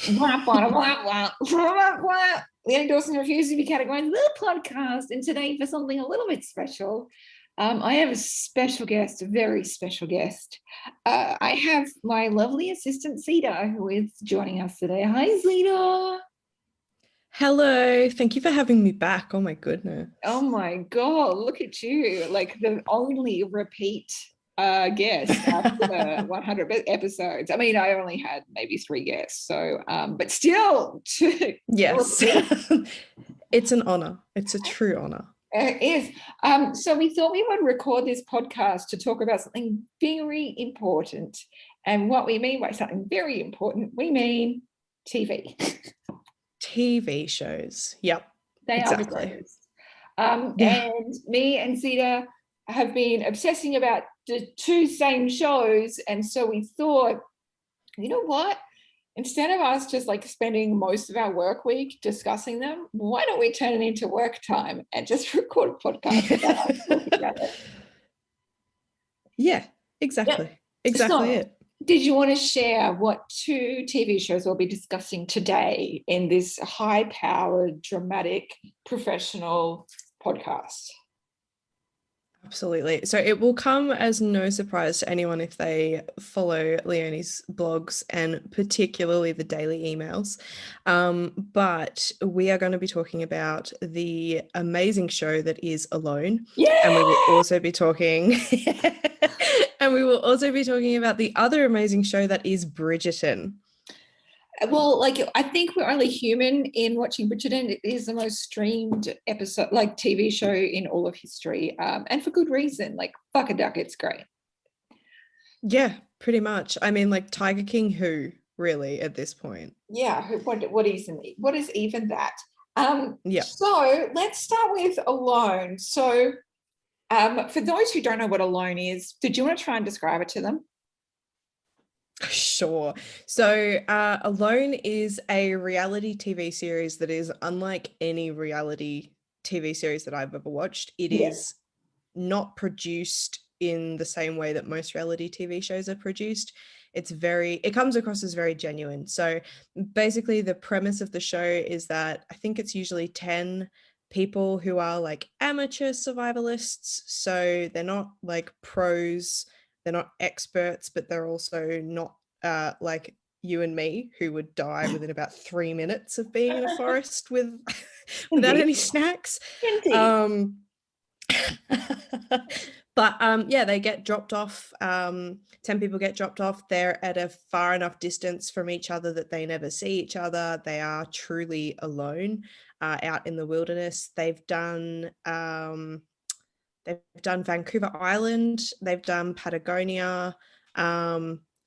Wah, wah, wah, wah, wah, wah. Leonie Dawson refuses to be categorized the podcast. And today, for something a little bit special, I have a special guest, a very special guest. I have my lovely assistant, Zita, who is joining us today. Hi, Zita. Hello, thank you for having me back. Oh my goodness. Oh my God, look at you. Like the only repeat guest after the 100 episodes. I mean, I only had maybe 3 guests. So, but still, to Yes, repeat. it's an honor. It's a true honor. It is. So we thought we would record this podcast to talk about something very important. And what we mean by something very important, we mean TV. TV shows. Yep, They are the exactly. greatest. Yeah. And me and Zita have been obsessing about the 2 same shows. And so we thought, you know what? Instead of us just like spending most of our work week discussing them, why don't we turn it into work time and just record a podcast about us talking about it? Yeah, Yep. exactly. Exactly So, it. did you want to share what 2 TV shows we'll be discussing today in this high-powered, dramatic, professional podcast? Absolutely. So it will come as no surprise to anyone if they follow Leonie's blogs and particularly the daily emails. But we are going to be talking about the amazing show that is Alone. And we will Yeah. also be talking and we will also be talking about the other amazing show that is Bridgerton. Well, like I think we're only human in watching Bridgerton. It is the most streamed episode, like TV show in all of history, and for good reason. Like fuck a duck, it's great. Yeah, pretty much. I mean, like Tiger King who, really, at this point. Yeah, what is even that? Yeah. So let's start with Alone. So for those who don't know what Alone is, did you want to try and describe it to them? Sure. So, Alone is a reality TV series that is unlike any reality TV series that I've ever watched. It Yes. is not produced in the same way that most reality TV shows are produced. It comes across as very genuine. So, basically, the premise of the show is that I think it's usually 10 people who are like amateur survivalists. So, they're not like pros, they're not experts, but they're also not like you and me who would die within about 3 minutes of being in a forest with without Indeed. any snacks. Indeed. Um, but yeah, they get dropped off. 10 people get dropped off. They're at a far enough distance from each other that they never see each other. They are truly alone out in the wilderness. They've done Vancouver Island, they've done Patagonia,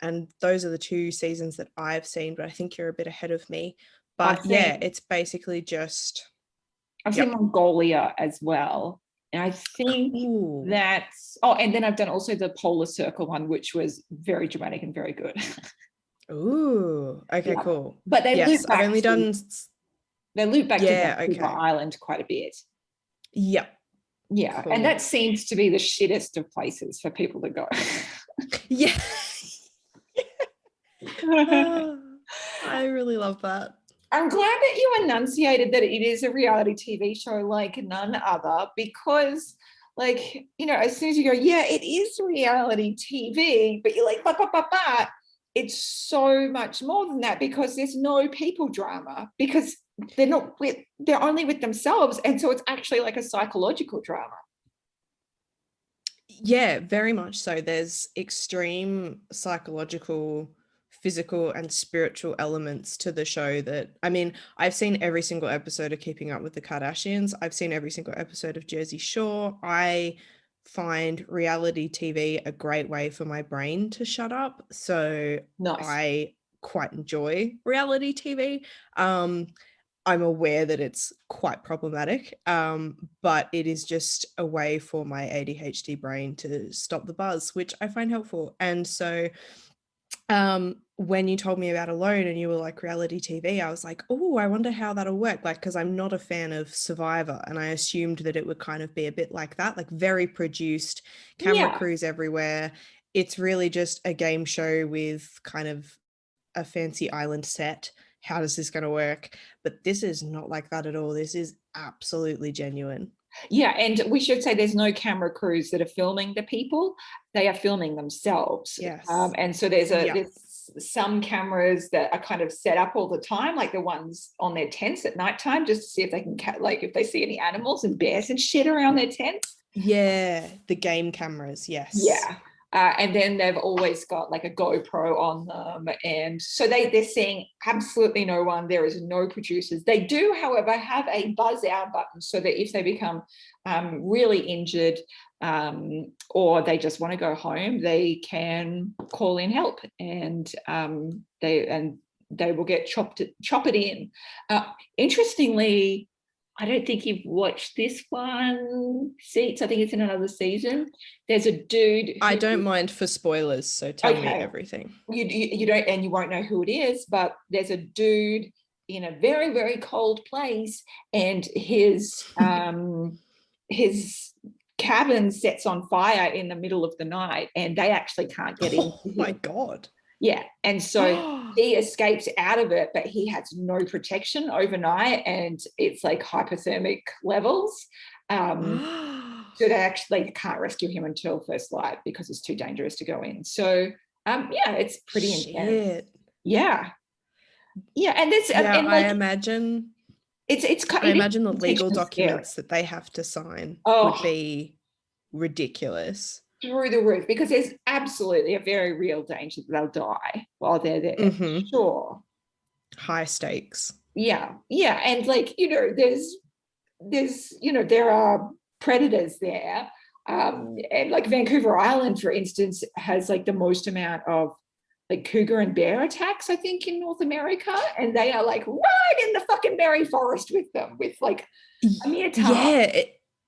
and those are the 2 seasons that I've seen, but I think you're a bit ahead of me. I've But yeah, seen it's basically just, I've seen yep. Mongolia as well. And I think Cool. that's and then I've done also the Polar Circle one, which was very dramatic and very good. Ooh, okay, Yeah. cool. But Yes, I've only done, they loop back to yeah, Vancouver okay. Island quite a bit. Yep, Yeah. And that cool. seems to be the shittest of places for people to go. Yeah. Oh, I really love that. I'm glad that you enunciated that it is a reality TV show like none other because, like, as soon as you go, yeah, it is reality TV, but you're like, but, it's so much more than that because there's no people drama because they're only with themselves. And so it's actually like a psychological drama. Yeah, very much so. There's extreme psychological, physical, and spiritual elements to the show that, I mean, I've seen every single episode of Keeping Up with the Kardashians. I've seen every single episode of Jersey Shore. I find reality TV a great way for my brain to shut up. So Nice. I quite enjoy reality TV. I'm aware that it's quite problematic, but it is just a way for my ADHD brain to stop the buzz, which I find helpful. And so when you told me about Alone and you were like reality TV, I was like, oh, I wonder how that'll work. Like, because I'm not a fan of Survivor, and I assumed that it would kind of be a bit like that, like very produced, camera Yeah. crews everywhere. It's really just a game show with kind of a fancy island set how does this going to work? But this is not like that at all. This is absolutely genuine. Yeah, and we should say there's no camera crews that are filming the people; they are filming themselves. Yes. And so Yeah. there's some cameras that are kind of set up all the time, like the ones on their tents at nighttime, just to see if they can like if they see any animals and bears and shit around their tents. Yeah, the game cameras, yes. Yeah. And then they've always got like a GoPro on them. And so they're seeing absolutely no one. There is no producers. They do, however, have a buzz out button so that if they become really injured or they just want to go home, they can call in help and they will get chop it in. Interestingly, I don't think you've watched this one, Seats. I think it's in another season. There's a dude. I don't mind for spoilers, so tell me everything. You don't, and you won't know who it is, but there's a dude in a very, very cold place, and his cabin sets on fire in the middle of the night, and they actually can't get in. Oh my God. Yeah. And so he escapes out of it, but he has no protection overnight, and it's like hypothermic levels. So they actually can't rescue him until first light because it's too dangerous to go in. So yeah, it's pretty intense. Yeah. Yeah. And there's and I imagine I imagine the legal documents that they have to sign would be ridiculous. Through the roof, because there's absolutely a very real danger that they'll die while they're there. Sure. High stakes. Yeah. Yeah. And like, there's there are predators there. And like Vancouver Island, for instance, has like the most amount of like cougar and bear attacks, I think, in North America. And they are like right in the fucking berry forest with them, with like a mere Yeah.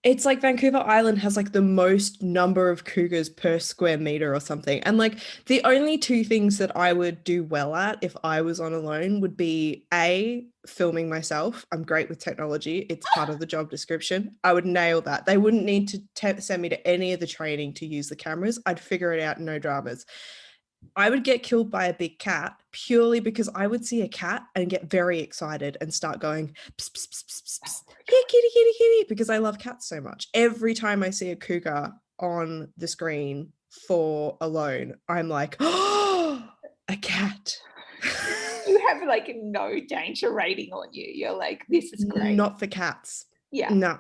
It's like Vancouver Island has like the most number of cougars per square meter or something. And like the only two things that I would do well at if I was on alone would be filming myself. I'm great with technology. It's part of the job description. I would nail that. They wouldn't need to send me to any of the training to use the cameras. I'd figure it out, no dramas. I would get killed by a big cat purely because I would see a cat and get very excited and start going, pss, pss, pss, pss, pss, here, kitty, kitty, kitty, because I love cats so much. Every time I see a cougar on the screen for alone, I'm like, oh, a cat. You have like no danger rating on you. You're like, this is great. Not for cats. Yeah. No.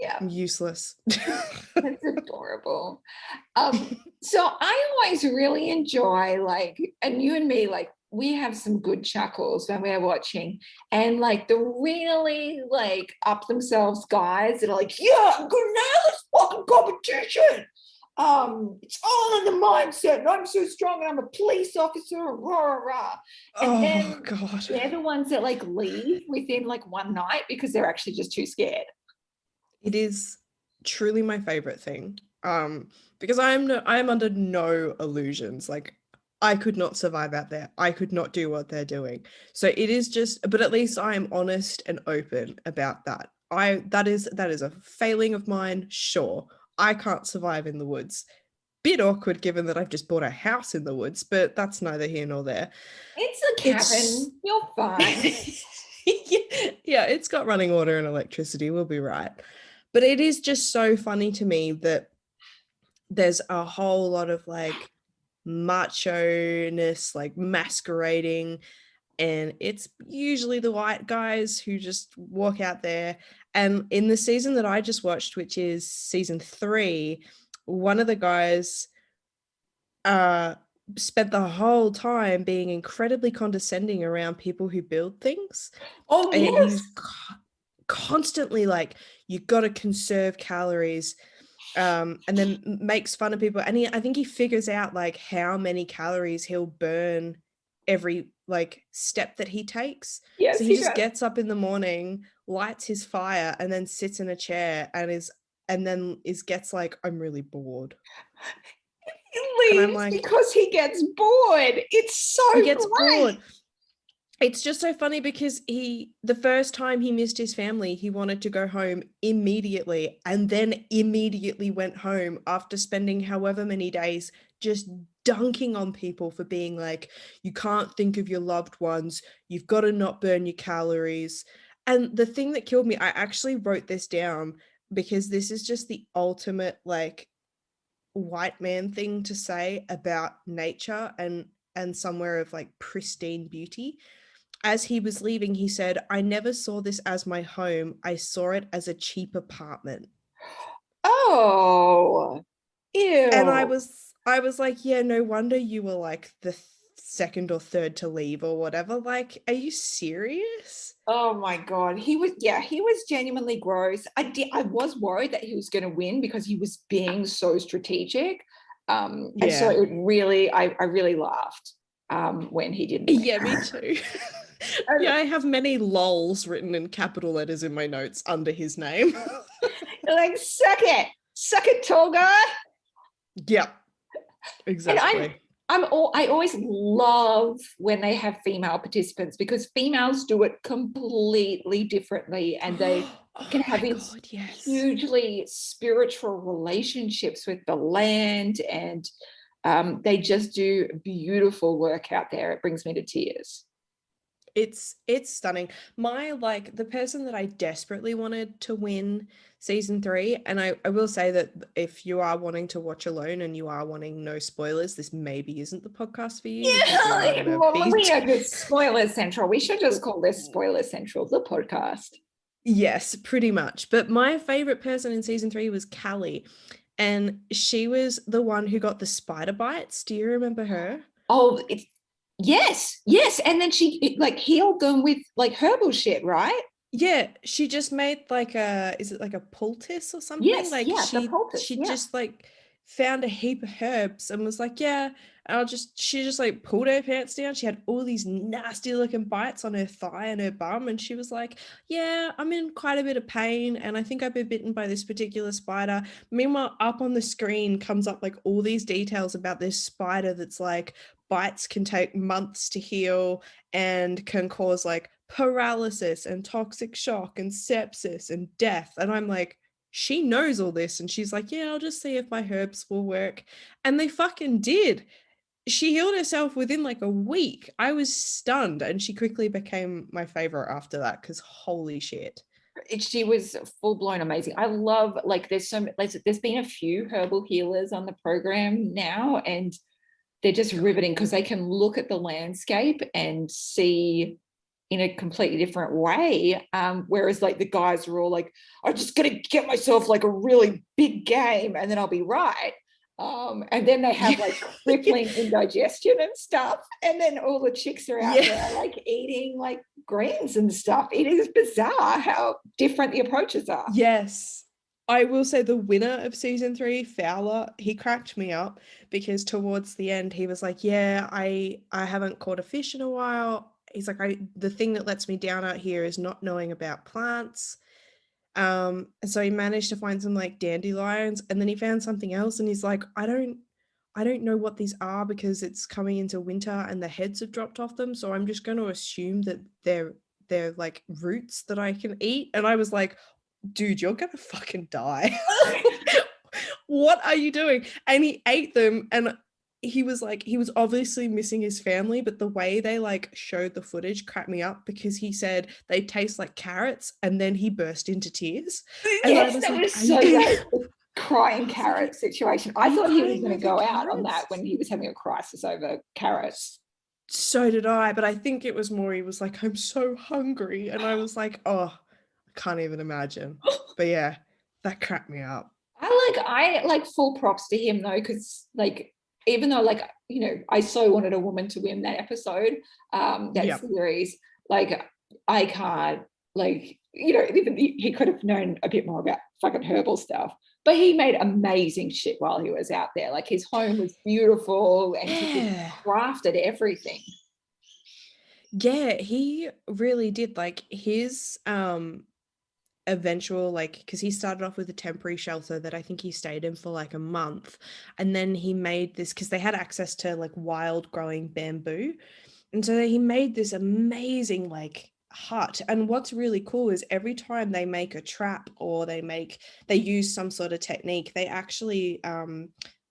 Yeah. Useless. That's adorable. So I always really enjoy like, and you and me, like we have some good chuckles when we're watching, and like the really like up themselves guys that are like, yeah, I'm good now, let's fucking competition. It's all in the mindset, and I'm so strong, and I'm a police officer, rah, rah. And then God, they're the ones that like leave within like one night because they're actually just too scared. It is truly my favorite thing. Because I'm under no illusions. Like I could not survive out there. I could not do what they're doing. So it is just, but at least I am honest and open about that. That is a failing of mine. Sure, I can't survive in the woods. Bit awkward given that I've just bought a house in the woods, but that's neither here nor there. It's a cabin. You're fine. Yeah, it's got running water and electricity. We'll be right. But it is just so funny to me that there's a whole lot of like macho-ness, like masquerading, and it's usually the white guys who just walk out there. And in the season that I just watched, which is season 3, one of the guys spent the whole time being incredibly condescending around people who build things. Oh, yes. He's constantly like, you got to conserve calories, and then makes fun of people. And I think he figures out like how many calories he'll burn every like step that he takes. Yes, so he just gets up in the morning, lights his fire, and then sits in a chair and then gets like, I'm really bored. He leaves like, because he gets bored. It's so he gets bored. It's just so funny because the first time he missed his family, he wanted to go home immediately, and then immediately went home after spending however many days just dunking on people for being like, you can't think of your loved ones, you've got to not burn your calories. And the thing that killed me, I actually wrote this down because this is just the ultimate like white man thing to say about nature and somewhere of like pristine beauty. As he was leaving, he said, I never saw this as my home. I saw it as a cheap apartment. Oh, And ew. I was like, yeah, no wonder you were like the second or third to leave or whatever. Like, are you serious? Oh my God. He was genuinely gross. I was worried that he was going to win because he was being so strategic. And so Yeah. I really laughed when he didn't win. Yeah, me too. Yeah, I have many lols written in capital letters in my notes under his name. Like, suck it, tall guy. Yeah, And exactly. I always love when they have female participants because females do it completely differently and they Oh can have my these God, yes. hugely spiritual relationships with the land and they just do beautiful work out there. It brings me to tears. It's stunning. My like the person that I desperately wanted to win season three, and I will say that if you are wanting to watch alone and you are wanting no spoilers, this maybe isn't the podcast for you because we are Yeah, gonna well, be we are just spoiler central. We should just call this spoiler central, the podcast. yes, pretty much. But my favorite person in season three was Callie, and she was the one who got the spider bites. Do you remember her? Oh, yes. And then she like healed them with like herbal shit, right? Yeah, she just made like a, is it like a poultice or something? Yes, Like yeah, the poultice, she yeah. just like found a heap of herbs and was like, yeah, she just like pulled her pants down. She had all these nasty looking bites on her thigh and her bum, and she was like, yeah, I'm in quite a bit of pain, and I think I've been bitten by this particular spider. Meanwhile, up on the screen comes up like all these details about this spider that's like bites can take months to heal and can cause like paralysis and toxic shock and sepsis and death. And I'm like, she knows all this. And she's like, yeah, I'll just see if my herbs will work. And they fucking did. She healed herself within like a week. I was stunned. And she quickly became my favorite after that because holy shit. She was full blown amazing. I love like there's been a few herbal healers on the program now, and they're just riveting because they can look at the landscape and see in a completely different way. Whereas like the guys are all like, I'm just gonna get myself like a really big game and then I'll be right. And then they have like crippling indigestion and stuff. And then all the chicks are out there Yeah. like eating like greens and stuff. It is bizarre how different the approaches are. Yes. I will say the winner of season three, Fowler, he cracked me up because towards the end he was like, yeah, I haven't caught a fish in a while. He's like, the thing that lets me down out here is not knowing about plants. And so he managed to find some like dandelions, and then he found something else, and he's like, I don't know what these are because it's coming into winter and the heads have dropped off them, so I'm just going to assume that they're like roots that I can eat. And I was like, dude, you're gonna fucking die. What are you doing? And he ate them, and he was like, he was obviously missing his family, but the way they like showed the footage cracked me up because he said they taste like carrots, and then he burst into tears. And I Yes, was that like, was are you so great. The crying I was like, carrot situation. are I you thought he was crying going to over go out on that carrots? when he was having a crisis over carrots. So did I, but I think it was more he was like, I'm so hungry. And I was like, oh, I can't even imagine. But yeah, that cracked me up. I like full props to him though, because like even though like I so wanted a woman to win that episode, that Yep. series, like I can't like even he could have known a bit more about fucking herbal stuff. But he made amazing shit while he was out there. Like his home was beautiful and he just Yeah. crafted everything. Yeah, he really did. Like his eventual like because he started off with a temporary shelter that I think he stayed in for like a month, and then he made this because they had access to like wild growing bamboo, and so he made this amazing like hut. And what's really cool is every time they make a trap or they use some sort of technique, they actually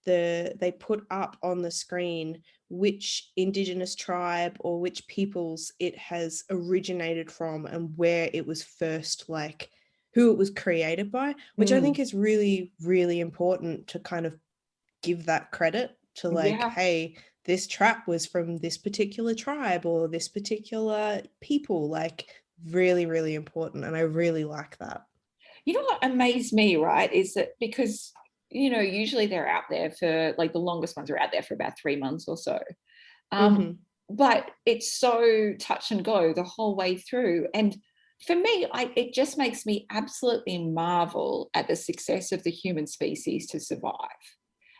they put up on the screen which indigenous tribe or which peoples it has originated from and where it was first, like who it was created by, which I Mm, think is really, really important to kind of give that credit to, like, yeah. hey, this trap was from this particular tribe or this particular people, like really, really important. And I really like that. You know what amazed me, right, is that because, usually they're out there for like the longest ones are out there for about 3 months or so. Hmm. But it's so touch and go the whole way through. And for me, it just makes me absolutely marvel at the success of the human species to survive.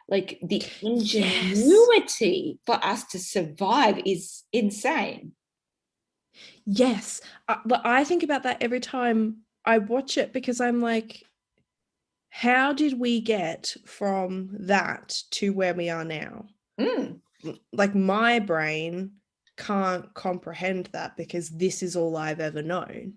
Like the Yes. ingenuity for us to survive is insane. Yes. But I think about that every time I watch it because I'm like, how did we get from that to where we are now? Mm. Like my brain can't comprehend that because this is all I've ever known.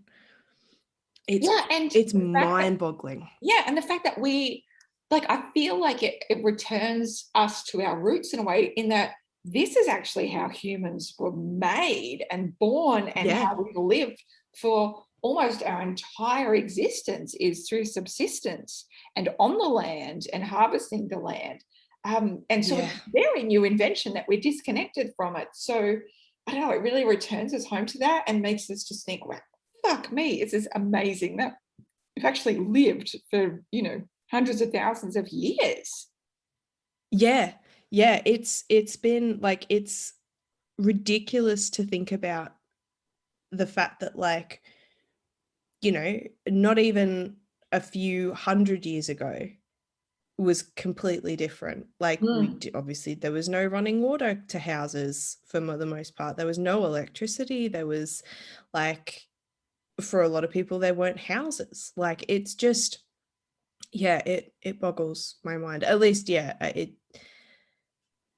It's Yeah, and it's the fact that mind-boggling. yeah, and the fact that we like I feel like it returns us to our roots in a way in that this is actually how humans were made and born and Yeah. how we've lived for almost our entire existence is through subsistence and on the land and harvesting the land. And so Yeah. it's a very new invention that we're disconnected from it. So I don't know, it really returns us home to that and makes us just think, well, fuck me, it's just amazing that we've actually lived for, hundreds of thousands of years. Yeah. Yeah. It's been like it's ridiculous to think about the fact that, like, not even a few hundred years ago was completely different. Like Mm. obviously there was no running water to houses for the most part. There was no electricity. There was, like, for a lot of people there weren't houses. Like it's just, yeah, it boggles my mind. At least, yeah,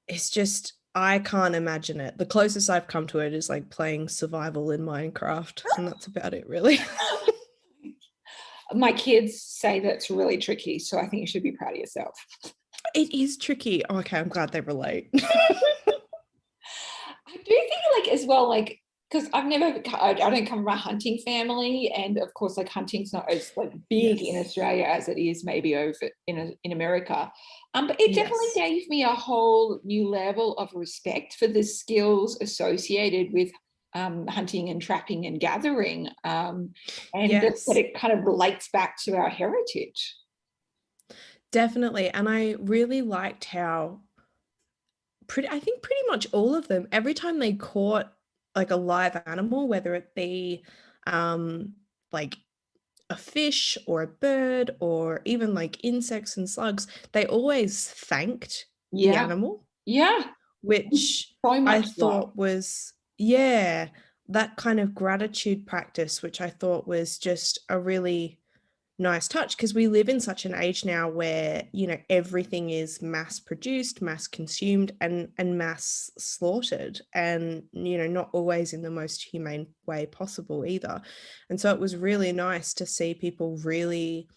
it's just I can't imagine it. The closest I've come to it is like playing survival in Minecraft, and that's about it, really. My kids say that's really tricky, so I think you should be proud of yourself. It is tricky. Oh, okay, I'm glad they relate. I do think like as well, like because I don't come from a hunting family, and of course, like hunting's not as like big in Yes. Australia as it is maybe over in America. But it definitely Yes. gave me a whole new level of respect for the skills associated with hunting and trapping and gathering, and that Yes. it kind of relates back to our heritage. Definitely. And I really liked how I think pretty much all of them, every time they caught like a live animal, whether it be like a fish or a bird or even like insects and slugs, they always thanked the Yeah, animal, yeah, which so I much love. thought was, yeah, that kind of gratitude practice, which I thought was just a really nice touch, because we live in such an age now where everything is mass produced, mass consumed, and mass slaughtered, and not always in the most humane way possible either. And so it was really nice to see people really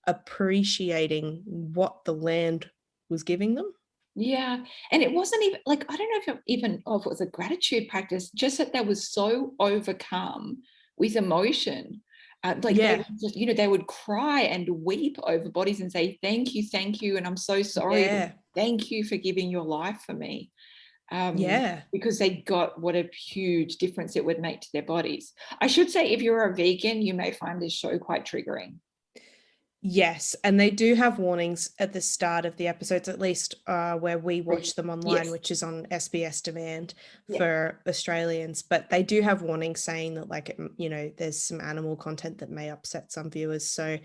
appreciating what the land was giving them. Yeah. And it wasn't even like, I don't know if it was a gratitude practice, just that they was so overcome with emotion. Like they Yeah. would just, they would cry and weep over bodies and say, thank you. And I'm so sorry. Yeah. Thank you for giving your life for me. Yeah. Because they got what a huge difference it would make to their bodies. I should say, if you're a vegan, you may find this show quite triggering. Yes, and they do have warnings at the start of the episodes, at least where we watch them online, Yes. which is on SBS Demand Yeah. for Australians. But they do have warnings saying that, like, there's some animal content that may upset some viewers. So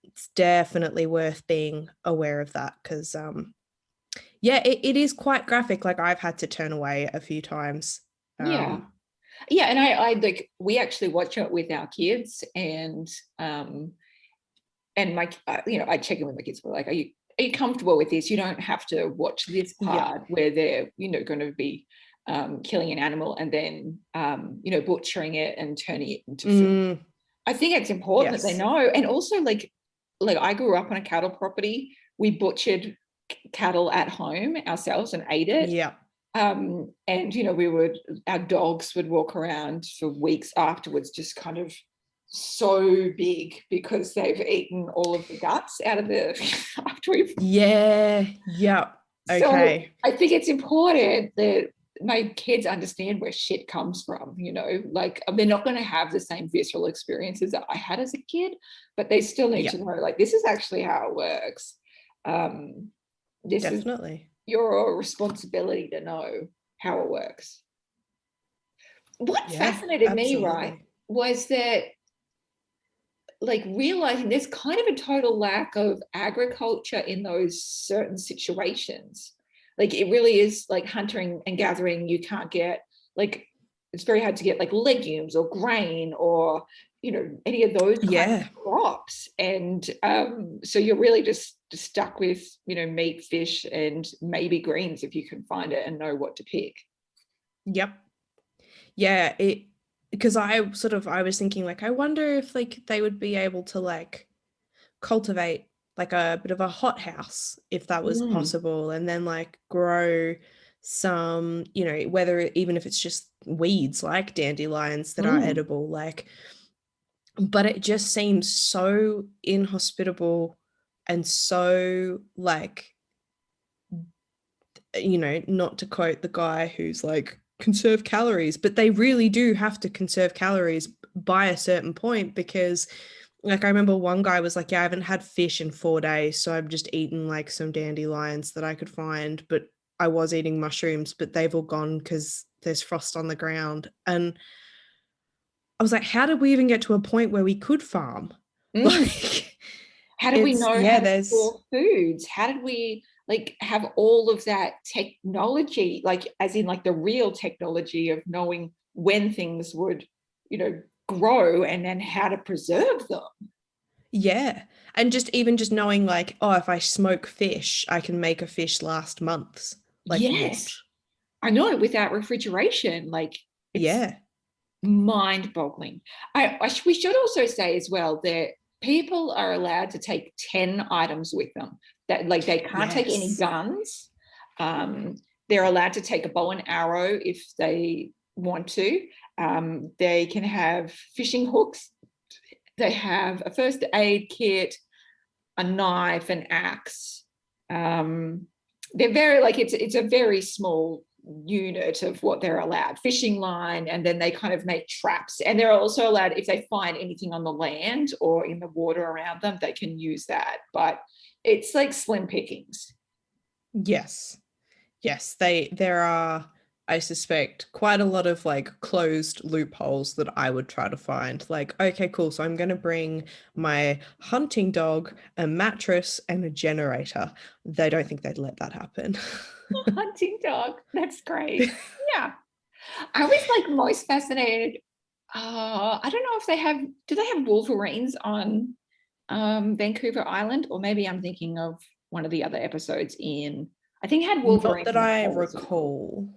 it's definitely worth being aware of that because, yeah, it is quite graphic. Like, I've had to turn away a few times. Yeah. Um, Yeah. And I like, we actually watch it with our kids, um, and my I check in with my kids. We're like, are you comfortable with this? You don't have to watch this yeah. part where they're going to be killing an animal and then butchering it and turning it into food. Mm, I think it's important that they yes. know. And also, like I grew up on a cattle property. We butchered cattle at home ourselves and ate it. Yeah. And our dogs would walk around for weeks afterwards, just kind of so big because they've eaten all of the guts out of the after we've. Yeah. Yeah. So Okay. I think it's important that my kids understand where shit comes from, like they're not going to have the same visceral experiences that I had as a kid, but they still need Yeah, to know, like, this is actually how it works. This is definitely. your responsibility to know how it works. What Yeah, fascinated me, right, absolutely. was that, like, realizing there's kind of a total lack of agriculture in those certain situations. Like, it really is like hunting and gathering. You can't get, like, it's very hard to get like legumes or grain or any of those kind Yeah. of crops. And so you're really just stuck with meat, fish, and maybe greens if you can find it and know what to pick. Yep. Yeah, it because I was thinking like I wonder if like they would be able to like cultivate like a bit of a hothouse if that was Mm. possible and then like grow some, whether even if it's just weeds like dandelions that are Mm. edible, like, but it just seems so inhospitable and so like, not to quote the guy who's like, conserve calories, but they really do have to conserve calories by a certain point because, like, I remember one guy was like, yeah, I haven't had fish in 4 days, so I'm just eating like some dandelions that I could find, but I was eating mushrooms, but they've all gone because there's frost on the ground. And I was like, how did we even get to a point where we could farm? Mm. Like, How did we it's, know how yeah, to there's, store foods? How did we like have all of that technology, like as in like the real technology of knowing when things would, grow and then how to preserve them? yeah. And just even just knowing like, oh, if I smoke fish, I can make a fish last months. Like what? Yes, I know, without refrigeration, like it's Yeah. mind-boggling. We should also say as well that people are allowed to take 10 items with them. That, like, they can't take any Yes. guns. Um, they're allowed to take a bow and arrow if they want to. They can have fishing hooks. They have a first aid kit, a knife, an axe. Um, they're very, like, it's a very small unit of what they're allowed. Fishing line, and then they kind of make traps. And they're also allowed, if they find anything on the land or in the water around them, they can use that. But it's like slim pickings. Yes. Yes, there are, I suspect, quite a lot of like closed loopholes that I would try to find. Like, okay, cool. So I'm going to bring my hunting dog, a mattress, and a generator. They don't think they'd let that happen. Hunting dog. That's great. Yeah. I was like most fascinated. I don't know if do they have wolverines on Vancouver Island? Or maybe I'm thinking of one of the other episodes I think it had Not wolverines that in the I whole as well. recall.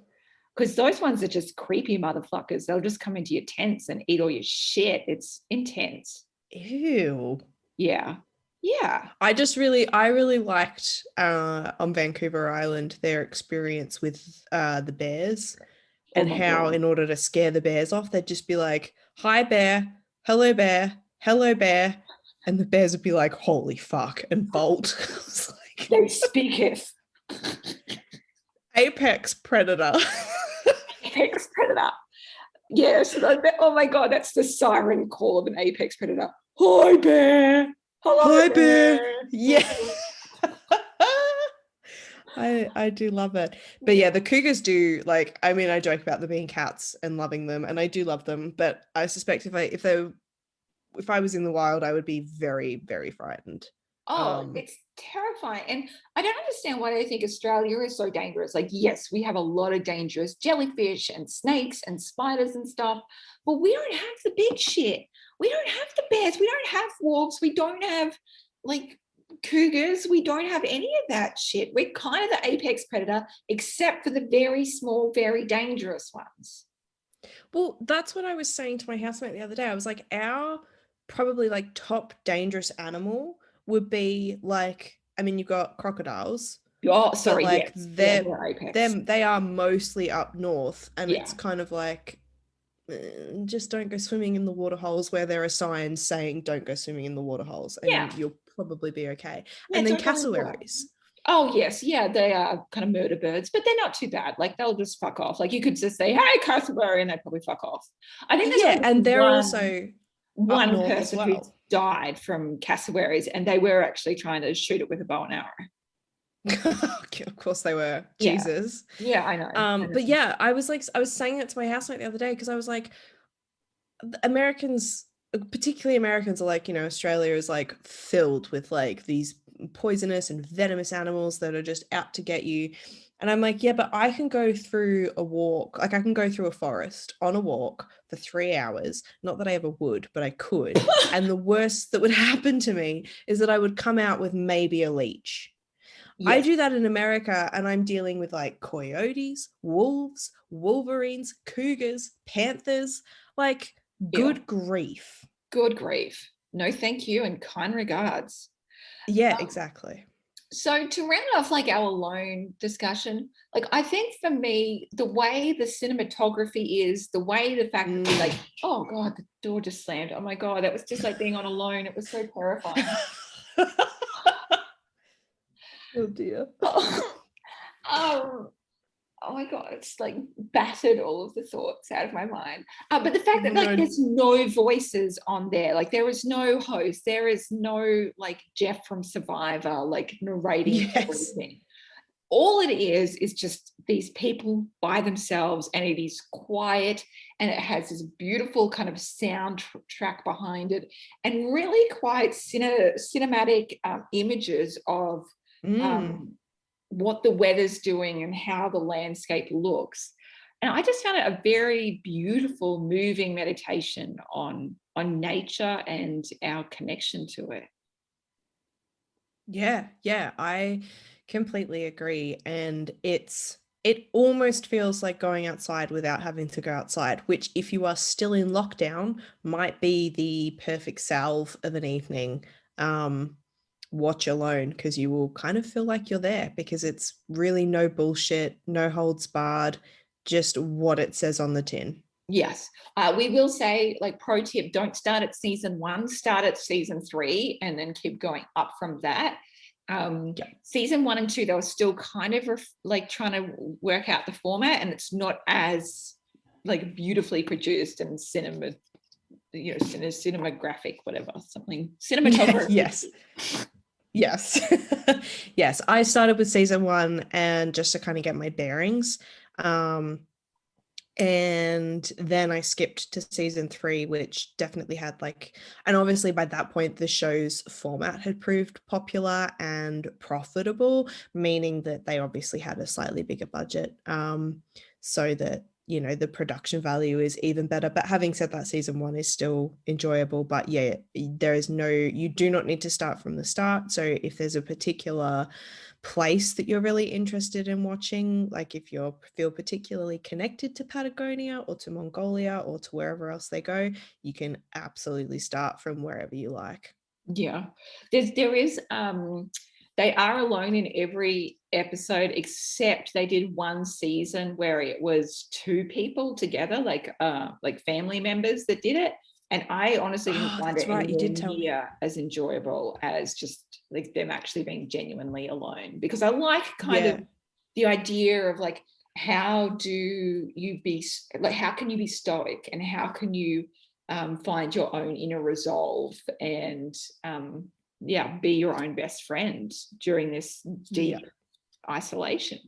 Because those ones are just creepy motherfuckers. They'll just come into your tents and eat all your shit. It's intense. Ew. Yeah. Yeah. I really liked on Vancouver Island their experience with the bears Oh and my how God. in order to scare the bears off, they'd just be like, "Hi bear, hello bear," and the bears would be like, "Holy fuck," and bolt. I was like, They speaketh. apex predator. Apex predator. Yes. Oh my God. That's the siren call of an apex predator. Hi, bear. Hello, Hi bear. bear. Yeah. I do love it. But yeah, Yeah. the cougars do, like, I mean, I joke about them being cats and loving them, and I do love them, but I suspect if I was in the wild, I would be very, very frightened. Oh, Um, it's terrifying. And I don't understand why they think Australia is so dangerous. Like, yes, we have a lot of dangerous jellyfish and snakes and spiders and stuff, but we don't have the big shit. We don't have the bears. We don't have wolves. We don't have like cougars. We don't have any of that shit. We're kind of the apex predator, except for the very small, very dangerous ones. well, that's what I was saying to my housemate the other day. I was like, our probably like top dangerous animal would be like, I mean, you've got crocodiles, Oh, but sorry, like yes. Yeah, they're apex. they are mostly up north, and it's Yeah. kind of like just don't go swimming in the water holes where there are signs saying don't go swimming in the water holes, Yeah. and you'll probably be okay. Yeah, And then don't go in the water. cassowaries. Oh, yes. Yeah, they are kind of murder birds, but they're not too bad. Like they'll just fuck off. Like you could just say, hey, cassowary, and they probably fuck off. I think there's Yeah, only and they're one also up one north as person who's well. died from cassowaries, and they were actually trying to shoot it with a bow and arrow. Of course they were. Yeah. Jesus. Yeah, I know. I But know. yeah, I was saying that to my housemate the other day because I was like, Americans, particularly Americans, are like, Australia is like filled with like these poisonous and venomous animals that are just out to get you. And I'm like, yeah, but I can go through a walk, like I can go through a forest on a walk for 3 hours. Not that I ever would, but I could. And the worst that would happen to me is that I would come out with maybe a leech. I Yes. do that in America and I'm dealing with like coyotes, wolves, wolverines, cougars, panthers. Like, Ew. good grief. Good grief. No, thank you, and kind regards. Yeah, Um, exactly. so to round off like our alone discussion, like I think for me, the way the cinematography is, the way the fact that like, oh God, the door just slammed. Oh my God, that was just like being on alone. It was so terrifying. Oh dear. um, oh my God, it's like battered all of the thoughts out of my mind. But the fact that like No. there's no voices on there, like there is no host, there is no like Jeff from Survivor, like narrating Yes. everything. All it is just these people by themselves, and it is quiet, and it has this beautiful kind of soundtrack behind it, and really quite cinematic images of Mm. um, what the weather's doing and how the landscape looks. And I just found it a very beautiful, moving meditation on nature and our connection to it. Yeah, yeah, I completely agree. And it almost feels like going outside without having to go outside, which if you are still in lockdown might be the perfect salve of an evening. Watch alone because you will kind of feel like you're there because it's really no bullshit, no holds barred, just what it says on the tin. Yes. We will say, like, pro tip, don't start at season 1, start at season 3, and then keep going up from that. Yeah. Season 1 and 2, they were still kind of like trying to work out the format, and it's not as like beautifully produced and cinematographic, whatever, something cinematography. Yes. Yes. Yes. I started with season 1 and just to kind of get my bearings. Um, and then I skipped to season 3, which definitely had like, and obviously by that point, the show's format had proved popular and profitable, meaning that they obviously had a slightly bigger budget. So that, the production value is even better. But having said that, season 1 is still enjoyable. But yeah, you do not need to start from the start. So if there's a particular place that you're really interested in watching, like if you feel particularly connected to Patagonia or to Mongolia or to wherever else they go, you can absolutely start from wherever you like. Yeah, there is they are alone in every episode, except they did one season where it was 2 people together, like family members that did it. And I honestly didn't Oh, find that's it right. You anywhere did tell me. near as enjoyable as just like them actually being genuinely alone, because I like kind of Yeah. the idea of like, how do you be like, how can you be stoic, and how can you find your own inner resolve, and yeah, be your own best friend during this Yeah. deep isolation.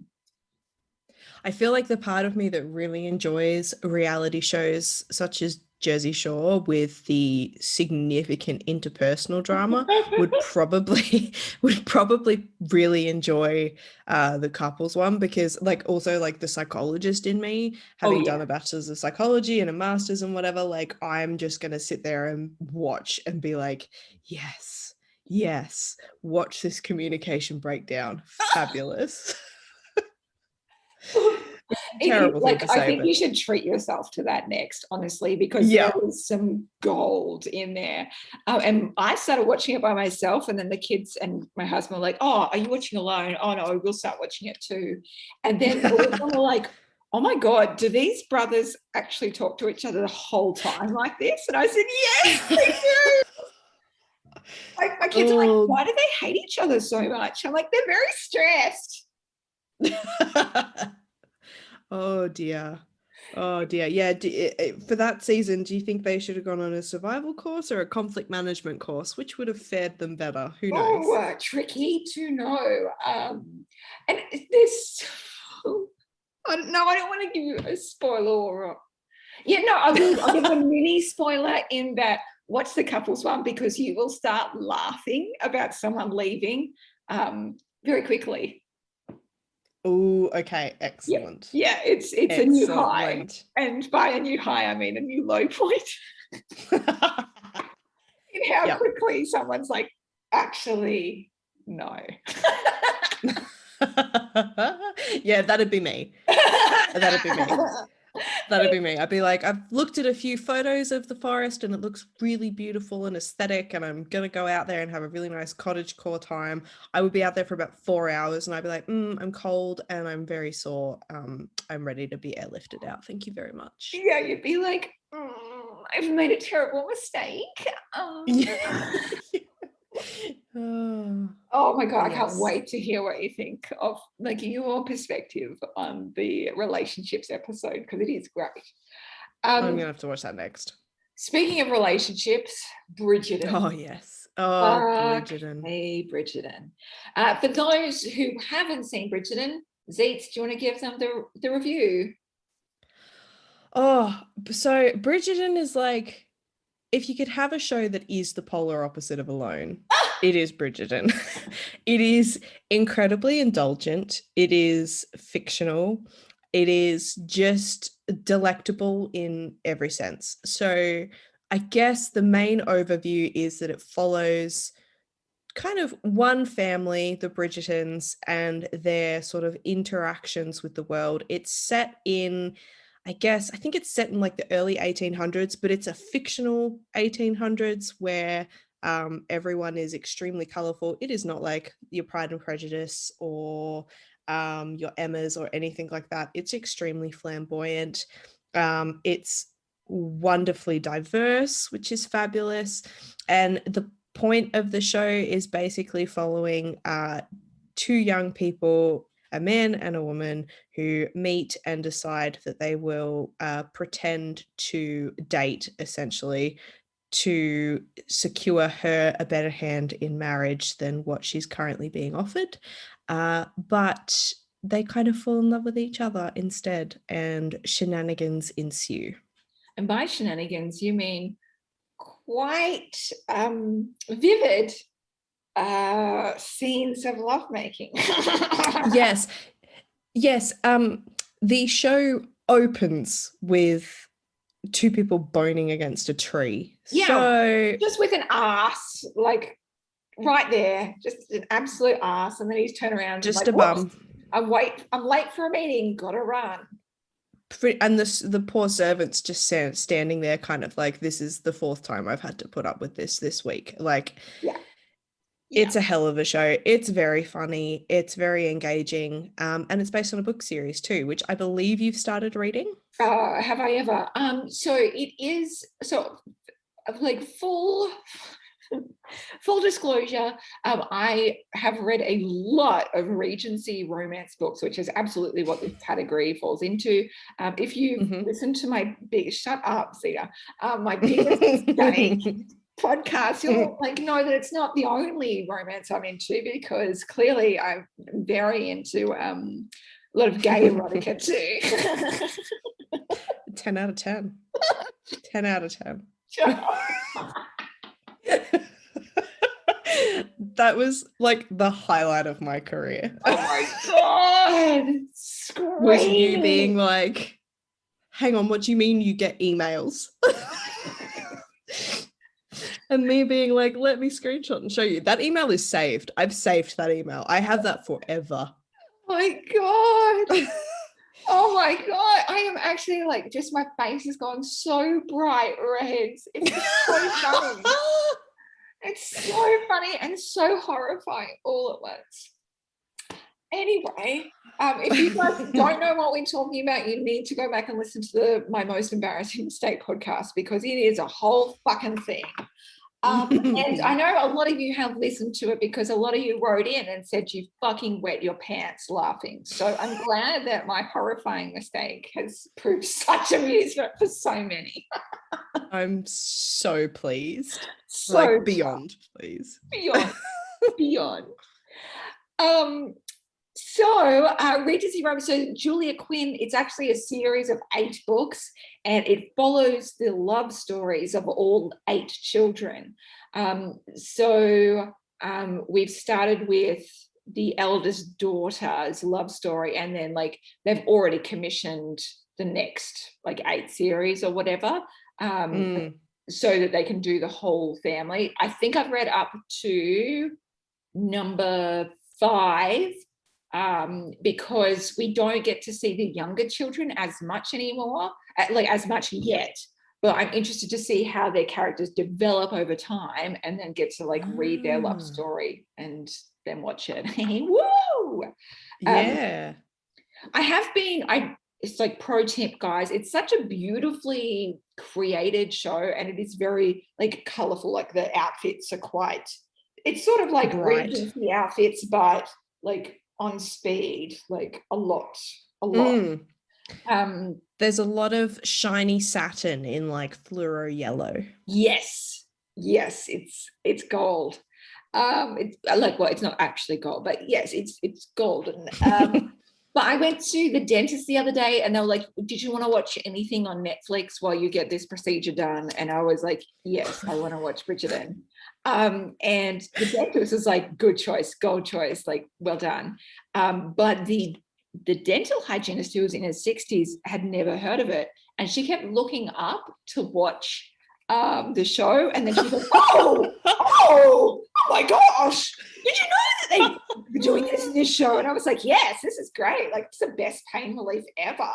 I feel like the part of me that really enjoys reality shows such as Jersey Shore with the significant interpersonal drama would probably would probably really enjoy the couples one because like also like the psychologist in me Oh having done yeah. a bachelor's of psychology and a master's and whatever, like I'm just gonna sit there and watch and be like, yes, yes, watch this communication breakdown, fabulous. Terrible thing to I say, think but you should treat yourself to that next, honestly, because there yeah. is some gold in there. And I started watching it by myself, and then the kids and my husband were like, "Oh, are you watching alone? Oh no, we'll start watching it too." And then all of them were like, "Oh my god, do these brothers actually talk to each other the whole time like this?" And I said, "Yes, they do." Like, my kids are like, Oh. "Why do they hate each other so much?" I'm like, "They're very stressed." Oh dear. Oh dear. Yeah. For that season, do you think they should have gone on a survival course or a conflict management course? Which would have fared them better? Who knows? Oh, tricky to know. And this, I don't know, I don't want to give you a spoiler. Or, yeah, no, I'll give a mini spoiler in that watch the couples one, because you will start laughing about someone leaving very quickly. Oh, okay. Yeah, Excellent. yeah, it's a new high. Excellent. And by a new high, I mean a new low point in how Yep. quickly someone's like, actually, no. Yeah, that'd be me. That'd be me. That'd be me. I'd be like, I've looked at a few photos of the forest and it looks really beautiful and aesthetic, and I'm gonna go out there and have a really nice cottage core time. I would be out there for about 4 hours and I'd be like, I'm cold and I'm very sore. I'm ready to be airlifted out. Thank you very much. Yeah, you'd be like, I've made a terrible mistake. Yeah. Oh my God, I can't Yes. wait to hear what you think of like your perspective on the relationships episode, because it is great. I'm gonna have to watch that next. Speaking of relationships, Bridgerton. Oh yes. Oh, Bridgerton. Hey, Bridgerton. For those who haven't seen Bridgerton, Zeets, do you want to give them the review? Oh, so Bridgerton is like, if you could have a show that is the polar opposite of Alone, it is Bridgerton. It is incredibly indulgent. It is fictional. It is just delectable in every sense. So I guess the main overview is that it follows kind of one family, the Bridgertons, and their sort of interactions with the world. It's set in, I think it's set in like the early 1800s, but it's a fictional 1800s where everyone is extremely colorful. It is not like your Pride and Prejudice or your Emmas or anything like that. It's extremely flamboyant. It's wonderfully diverse, which is fabulous. And the point of the show is basically following two young people, a man and a woman, who meet and decide that they will pretend to date, essentially, to secure her a better hand in marriage than what she's currently being offered. But they kind of fall in love with each other instead, and shenanigans ensue. And by shenanigans, you mean quite vivid scenes of lovemaking. Yes. Yes. The show opens with two people boning against a tree. Yeah, So just with an ass, like right there, just an absolute ass, and then he's turned around just and a like, whoops, bum. I'm late for a meeting, gotta run. And the poor servants just standing there kind of like, this is the fourth time I've had to put up with this week. Like, Yeah. it's a hell of a show. It's very funny. It's very engaging. And it's based on a book series too, which I believe you've started reading. Have I ever? So it is, so like full disclosure, I have read a lot of Regency romance books, which is absolutely what this category falls into. If you listen to my big, shut up, Zita, my biggest mistake podcast, you'll like know that it's not the only romance I'm into, because clearly I'm very into a lot of gay erotica too. 10 out of 10. 10 out of 10. That was like the highlight of my career. Oh my God. Screaming. Was you being like, hang on, what do you mean you get emails? And me being like, let me screenshot and show you. That email is saved. I've saved that email. I have that forever. Oh my God. Oh my God. I am actually like, just my face has gone so bright red. It's so funny. It's so funny and so horrifying all at once. Anyway, if you guys don't know what we're talking about, you need to go back and listen to my most embarrassing mistake podcast, because it is a whole fucking thing. And I know a lot of you have listened to it because a lot of you wrote in and said you fucking wet your pants laughing. So I'm glad that my horrifying mistake has proved such amusement for so many. I'm so pleased. So Like beyond pleased. beyond. So Regency Romance, so Julia Quinn, it's actually a series of 8 books, and it follows the love stories of all 8 children. We've started with the eldest daughter's love story, and then like they've already commissioned the next like 8 series or whatever, so that they can do the whole family. I think I've read up to number 5, because we don't get to see the younger children as much anymore, like as much yet. But I'm interested to see how their characters develop over time, and then get to like read their love story and then watch it. Woo! Yeah. It's like pro tip, guys. It's such a beautifully created show, and it is very like colorful. Like the outfits are quite, it's sort of like Regency outfits, but like on speed, like a lot. There's a lot of shiny satin in like fluoro yellow. Yes, it's gold. It's like, well, it's not actually gold, but yes, it's golden. But I went to the dentist the other day, and they were like, did you want to watch anything on Netflix while you get this procedure done? And I was like, yes, I want to watch Bridgerton. And the dentist was like, good choice, gold choice, like, well done. But the dental hygienist, who was in her 60s, had never heard of it. And she kept looking up to watch the show. And then she was like, oh my gosh, did you know that they were doing this in this show? And I was like, yes, this is great. Like, it's the best pain relief ever.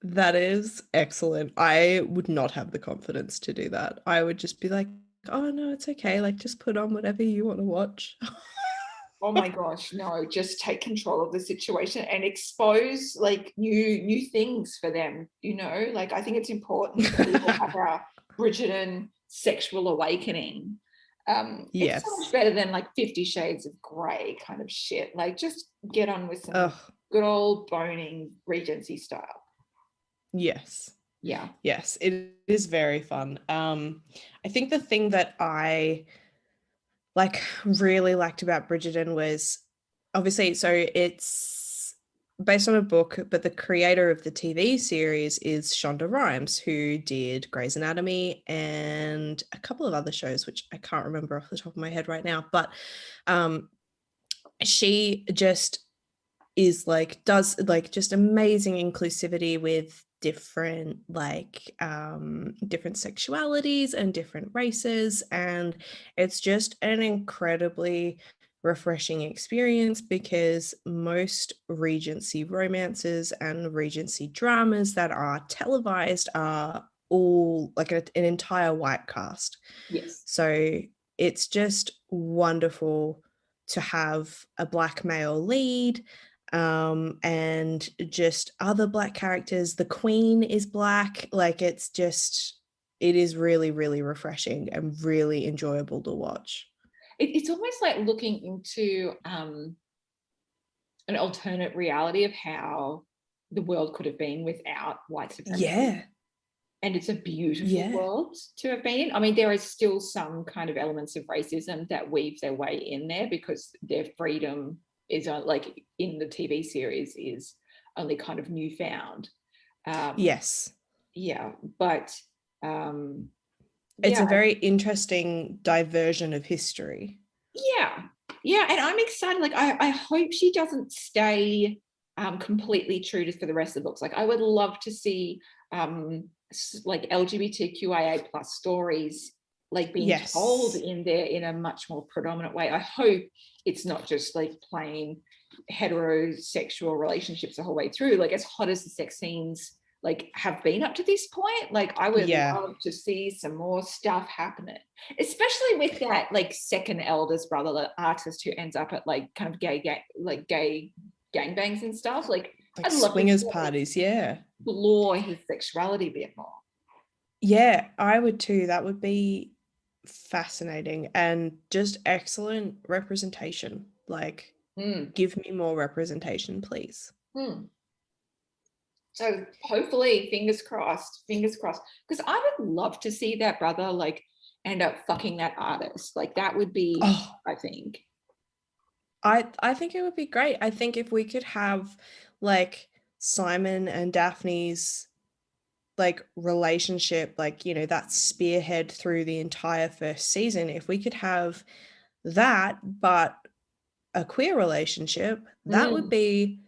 That is excellent. I would not have the confidence to do that. I would just be like, oh no, it's okay. Like, just put on whatever you want to watch. Oh my gosh, no, just take control of the situation and expose like new things for them, you know? Like, I think it's important that people have a Bridgerton sexual awakening. It's so much better than like 50 Shades of Grey kind of shit. Like, just get on with some good old boning Regency style. Yes. Yeah. Yes, it is very fun. I think the thing that I like really liked about Bridgerton was, obviously, so it's based on a book, but the creator of the TV series is Shonda Rhimes, who did Grey's Anatomy and a couple of other shows, which I can't remember off the top of my head right now. But she just is like, does like just amazing inclusivity with different like different sexualities and different races, and it's just an incredibly refreshing experience, because most Regency romances and Regency dramas that are televised are all like an entire white cast. Yes. So it's just wonderful to have a Black male lead, and just other Black characters. The Queen is Black. Like, it is really, really refreshing and really enjoyable to watch. It's almost like looking into an alternate reality of how the world could have been without white supremacy. Yeah. And it's a beautiful world to have been in. I mean, there is still some kind of elements of racism that weave their way in there, because their freedom is like in the TV series is only kind of newfound. Yes. Yeah, but it's a very interesting diversion of history. Yeah, and I'm excited. Like, I hope she doesn't stay completely true to for the rest of the books. Like, I would love to see like LGBTQIA plus stories like being told in there in a much more predominant way. I hope it's not just like plain heterosexual relationships the whole way through, like as hot as the sex scenes like have been up to this point, like I would Yeah. love to see some more stuff happening, especially with that like second eldest brother, the artist who ends up at like kind of gay gangbangs and stuff. Like Like I'd love to swingers parties, yeah. explore his sexuality a bit more. Yeah, I would too. That would be fascinating and just excellent representation. Like, Mm, give me more representation, please. mm. So hopefully, fingers crossed, because I would love to see that brother like end up fucking that artist. Like that would be Oh, I think. I think it would be great. I think if we could have like Simon and Daphne's like relationship, like, you know, that spearhead through the entire first season, if we could have that, but a queer relationship, that would Mm, be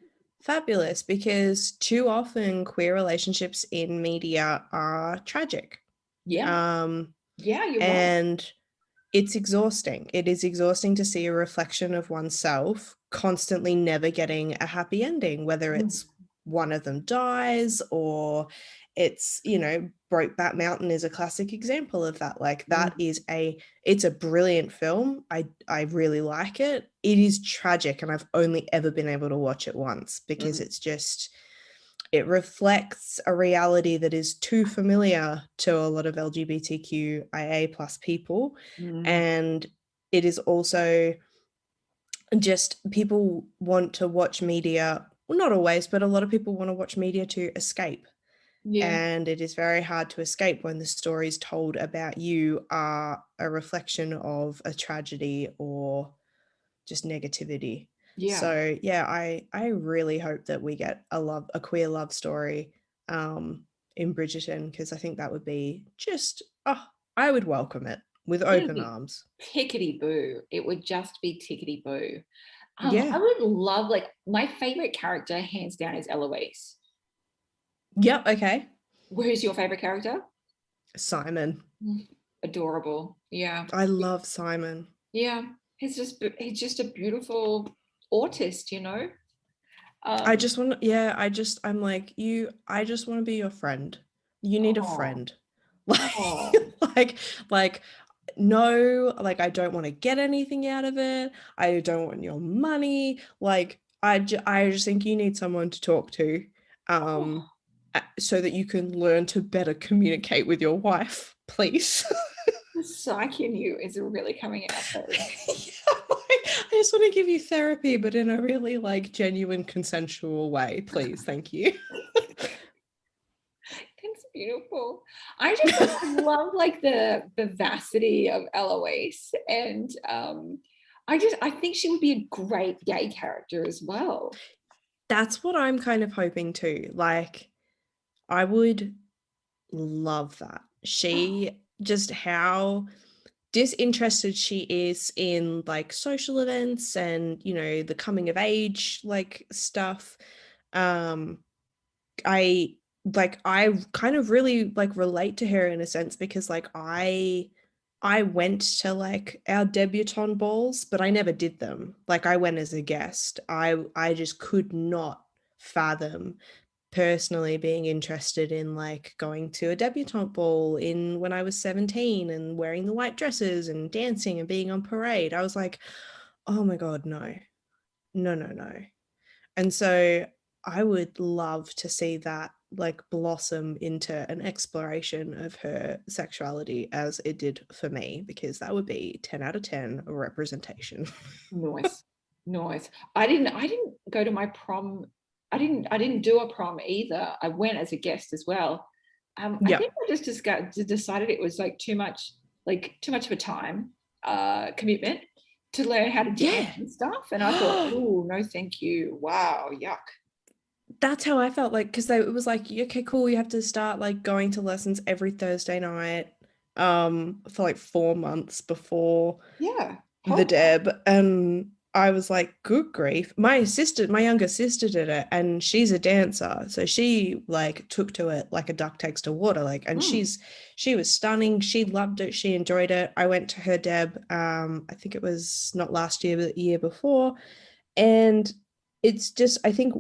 fabulous because too often queer relationships in media are tragic. yeah, Um, yeah, you're right. and it's exhausting. It is exhausting to see a reflection of oneself constantly never getting a happy ending, whether Mm, it's one of them dies or it's, you know, Brokeback Mountain is a classic example of that. Like that mm, is it's a brilliant film. I really like it. It is tragic and I've only ever been able to watch it once because mm, it's just it reflects a reality that is too familiar to a lot of LGBTQIA plus people. mm. And it is also just people want to watch media, well, not always, but a lot of people want to watch media to escape. Yeah, And it is very hard to escape when the stories told about you are a reflection of a tragedy or just negativity. yeah. So yeah, I really hope that we get a queer love story in Bridgerton because I think that would be just I would welcome it with It'd open be arms. tickety boo. It would just be tickety boo. I Yeah. would love like my favorite character, hands down, is Eloise. Yep, okay. Who's your favorite character? Simon. Mm, adorable. Yeah. I love Simon. Yeah. He's just a beautiful autist, you know? I Um, just want yeah, I'm like I just want to be your friend. You need a oh, friend. Like oh. like like no, like I don't want to get anything out of it. I don't want your money. Like I just think you need someone to talk to Oh, so that you can learn to better communicate with your wife, please. the psyche in you is really coming out though. Yeah, like, I just want to give you therapy, but in a really like genuine consensual way, please. Thank you. It's beautiful. I just like love like the vivacity of Eloise, and I think she would be a great gay character as well. That's what I'm kind of hoping too. Like, I would love that. She just how disinterested she is in like social events and, you know, the coming of age like stuff. Um, I I kind of really like relate to her in a sense because like I went to like our debutante balls, but I never did them. Like I went as a guest. I just could not fathom personally being interested in like going to a debutante ball in when I was 17 and wearing the white dresses and dancing and being on parade. I was like, "Oh my god, no. No, no, no." And so I would love to see that like blossom into an exploration of her sexuality as it did for me, because that would be 10 out of 10 representation. Nice, nice. I didn't go to my prom. I didn't do a prom either. I went as a guest as well. I Yeah. think I decided it was like too much of a time commitment to learn how to dance Yeah. and stuff. And I thought, oh no, thank you. Wow, yuck. That's how I felt like because it was like, okay, cool, you have to start like going to lessons every Thursday night for like 4 months before Yeah, the whole Deb, and I was like, good grief. My younger sister did it, and she's a dancer, so she like took to it like a duck takes to water, like, and mm, she was stunning. She loved it. She enjoyed it. I went to her Deb, I think it was not last year, but the year before, and it's just, I think,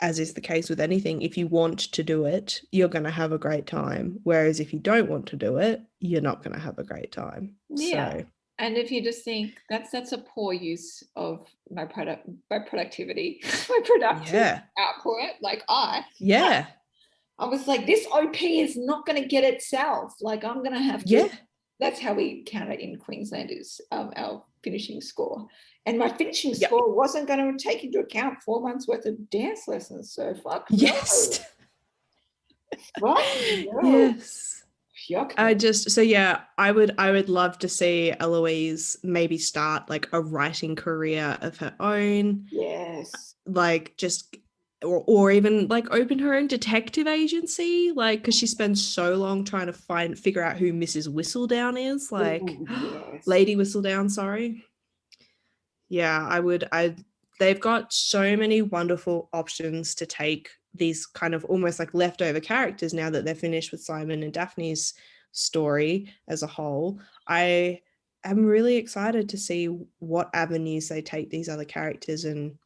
as is the case with anything, if you want to do it, you're going to have a great time. Whereas if you don't want to do it, you're not going to have a great time. Yeah. So, And if you just think that's a poor use of my productivity, my productive yeah. output, like Yeah. I was like, this OP is not going to get itself. Like, I'm going to have to. Yeah. That's how we count it in Queensland, is our finishing score. And my finishing Yep. score wasn't going to take into account 4 months worth of dance lessons. So fuck Yes. no. Fuck no. Yes. Yuck I no. just, so yeah, I would love to see Eloise maybe start like a writing career of her own, Yes. like just, or even like open her own detective agency, like because she spends so long trying to figure out who Mrs. Whistledown is, like Ooh, yes. Lady Whistledown, sorry. Yeah, they've got so many wonderful options to take these kind of almost like leftover characters now that they're finished with Simon and Daphne's story as a whole. I am really excited to see what avenues they take these other characters and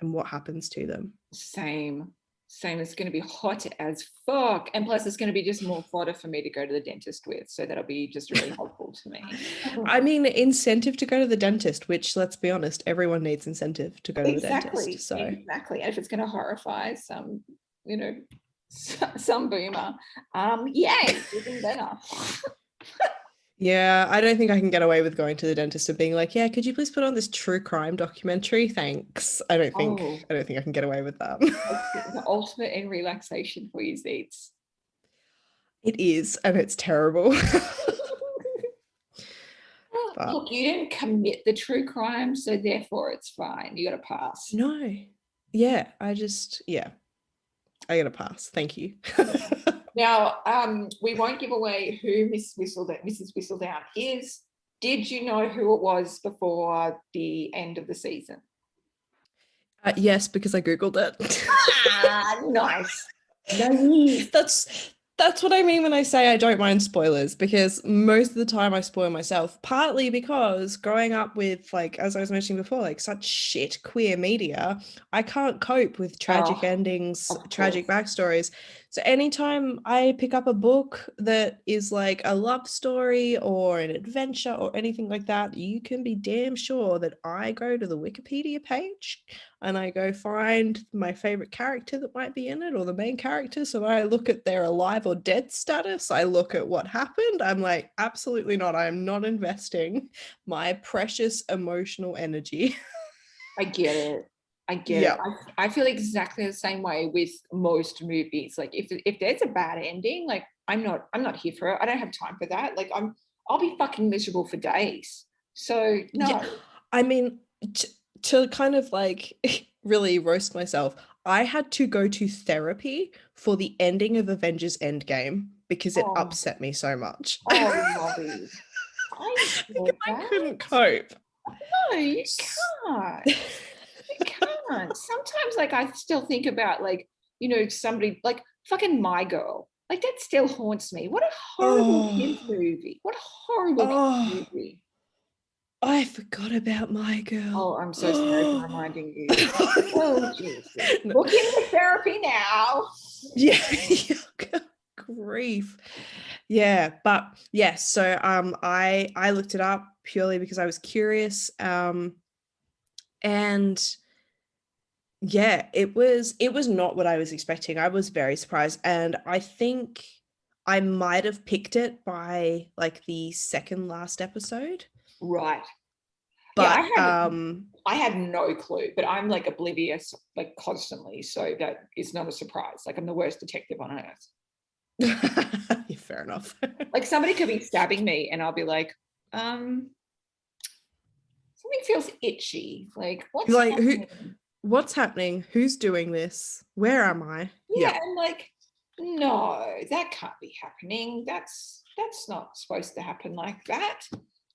what happens to them. Same. Same. It's going to be hot as fuck. And plus, it's going to be just more fodder for me to go to the dentist with. So that'll be just really helpful to me. I mean, incentive to go to the dentist, which let's be honest, everyone needs incentive to go to the dentist. Exactly. So Exactly. And if it's going to horrify some, some boomer, yay, even better. yeah, I don't think I can get away with going to the dentist and being like, yeah, could you please put on this true crime documentary? Thanks. I don't think Oh, I can get away with that. the ultimate in relaxation for you, Zeets. It is, and it's terrible. But Look, you didn't commit the true crime, so therefore it's fine. You got to pass. no. Yeah, I got to pass. Thank you. Now, we won't give away who Mrs. Whistledown is. Did you know who it was before the end of the season? Yes, because I googled it. Nice. Naive. That's what I mean when I say I don't mind spoilers, because most of the time I spoil myself, partly because growing up with, like, as I was mentioning before, like such shit queer media, I can't cope with tragic endings, Of tragic course. backstories. So anytime I pick up a book that is like a love story or an adventure or anything like that, you can be damn sure that I go to the Wikipedia page and I go find my favorite character that might be in it or the main character. So I look at their alive or dead status. I look at what happened. I'm like, absolutely not. I'm not investing my precious emotional energy. I get it. I get it. Yeah. I feel exactly the same way with most movies. Like if there's a bad ending, like I'm not here for it. I don't have time for that. Like I'll be fucking miserable for days. So no. Yeah. I mean, to kind of like really roast myself, I had to go to therapy for the ending of Avengers Endgame because it Oh, upset me so much. oh, Robbie. I Because get I that. couldn't cope. No, you can't. You can't. Sometimes, like, I still think about, like, somebody like fucking My Girl. Like, that still haunts me. What a horrible kids Oh, movie. What a horrible kids oh, movie. I forgot about My Girl. Oh, I'm so sorry for reminding you. Oh, Jesus. No. Book in for therapy now. Yeah, grief. Yeah, but yes, so I looked it up purely because I was curious. And yeah, it was not what I was expecting. I was very surprised, and I think I might have picked it by like the second last episode. Right. Yeah, But I had no clue, but I'm like oblivious like constantly. So that is not a surprise. Like I'm the worst detective on earth. yeah, fair enough. Like somebody could be stabbing me and I'll be like, something feels itchy. Like what's Like happening? what's happening? Who's doing this? Where am I? Yeah, Yeah. I'm like, no, that can't be happening. That's not supposed to happen like that.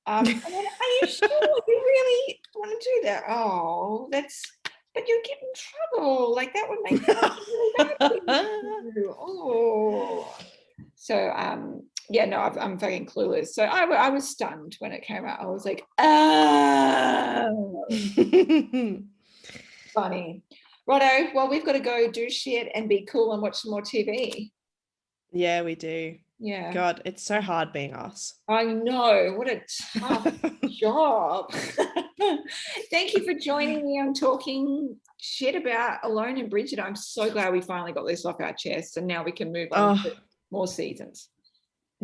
And then, are you sure you really want to do that? Oh, but you get in trouble. Like that would make it really bad for you. Oh. So yeah, no, I'm fucking clueless. So I was stunned when it came out. I was like, oh. Funny. Righto, well, we've got to go do shit and be cool and watch some more TV. Yeah, we do. Yeah. God, it's so hard being us. I know. What a tough job. Thank you for joining me. I'm talking shit about Alone in Bridget. I'm so glad we finally got this off our chest and now we can move on to more seasons.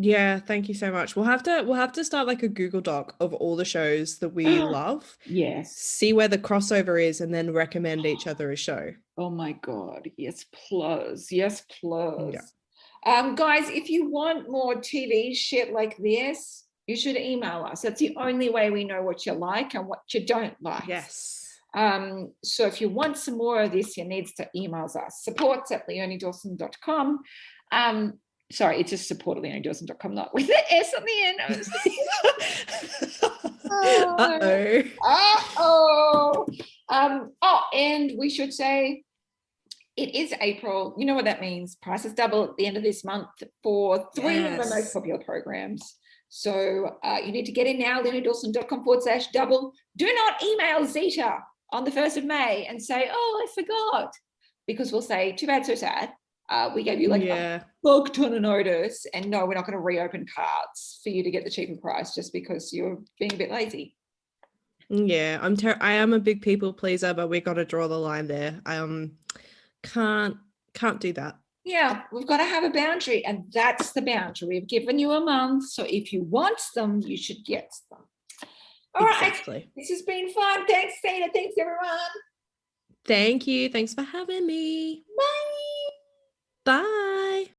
Yeah, thank you so much. We'll have to start like a Google Doc of all the shows that we love. Yes. See where the crossover is and then recommend each other a show. Oh my God. Yes, plus. Yes, plus. Yeah. Guys, if you want more TV shit like this, you should email us. That's the only way we know what you like and what you don't like. Yes. So if you want some more of this, you need to email us. supports@leoniedawson.com. Sorry, it's just support@leoniedawson.com, not with the S on the end. And we should say it is April. You know what that means. Prices double at the end of this month for 3 of the most popular programs. So you need to get in now, leoniedawson.com/double. Do not email Zita on the 1st of May and say, oh, I forgot. Because we'll say, too bad, so sad. We gave you like a fuck ton of notice. And no, we're not going to reopen cards for you to get the cheaper price just because you're being a bit lazy. Yeah, I am a big people pleaser, but we got to draw the line there. Can't do that. Yeah, we've got to have a boundary, and that's the boundary. We've given you a month, so if you want them, you should get them. All exactly. Right, this has been fun. Thanks, Zita. Thanks, everyone. Thank you. Thanks for having me. Bye. Bye.